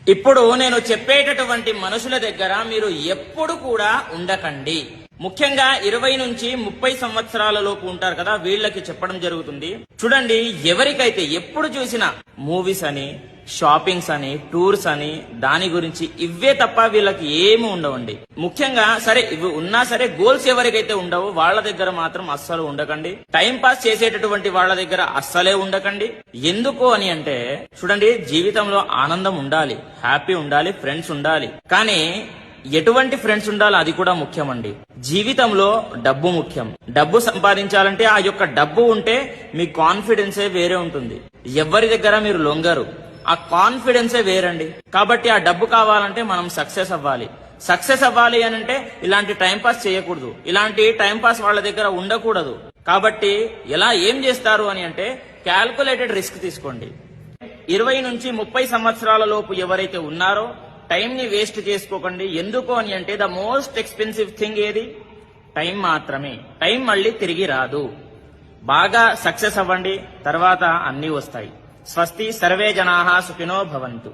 ఇప్పుడు నేను చెప్పేటటువంటి మనుషుల దగ్గర మీరు ఎప్పుడు కూడా ఉండకండి. ముఖ్యంగా 20 నుంచి 30 సంవత్సరాల లోపు ఉంటారు కదా, వీళ్ళకి చెప్పడం జరుగుతుంది. చూడండి, ఎవరికైతే ఎప్పుడు చూసినా మూవీస్ అని, షాపింగ్స్ అని, టూర్స్ అని, దాని గురించి ఇవే తప్ప వీళ్ళకి ఏమి ఉండవండి. ముఖ్యంగా సరే ఇవి ఉన్నా సరే గోల్స్ ఎవరికైతే ఉండవో వాళ్ళ దగ్గర మాత్రం అస్సలు ఉండకండి. టైం పాస్ చేసేటటువంటి వాళ్ళ దగ్గర అస్సలే ఉండకండి. ఎందుకు అని అంటే చూడండి, జీవితంలో ఆనందం ఉండాలి, హ్యాపీ ఉండాలి, ఫ్రెండ్స్ ఉండాలి. కానీ ఎటువంటి ఫ్రెండ్స్ ఉండాలి అది కూడా ముఖ్యమండి. జీవితంలో డబ్బు ముఖ్యం. డబ్బు సంపాదించాలంటే ఆ యొక్క డబ్బు ఉంటే మీ కాన్ఫిడెన్సే వేరే ఉంటుంది. ఎవరి దగ్గర మీరు లొంగరు, ఆ కాన్ఫిడెన్సే వేరండి. కాబట్టి ఆ డబ్బు కావాలంటే మనం సక్సెస్ అవ్వాలి. సక్సెస్ అవ్వాలి అని అంటే ఇలాంటి టైం పాస్ చేయకూడదు, ఇలాంటి టైం పాస్ వాళ్ళ దగ్గర ఉండకూడదు. కాబట్టి ఎలా ఏం చేస్తారు అని అంటే క్యాల్కులేటెడ్ రిస్క్ తీసుకోండి. 20 నుంచి 30 సంవత్సరాల లోపు ఎవరైతే ఉన్నారో టైం ని వేస్ట్ చేసుకోకండి. ఎందుకు అని అంటే ద మోస్ట్ ఎక్స్పెన్సివ్ థింగ్ ఏది? టైం మాత్రమే. టైం మళ్ళీ తిరిగి రాదు. బాగా సక్సెస్ అవ్వండి, తర్వాత అన్ని వస్తాయి. స్వస్తి, సర్వే జనాః సుఖినో భవంతు.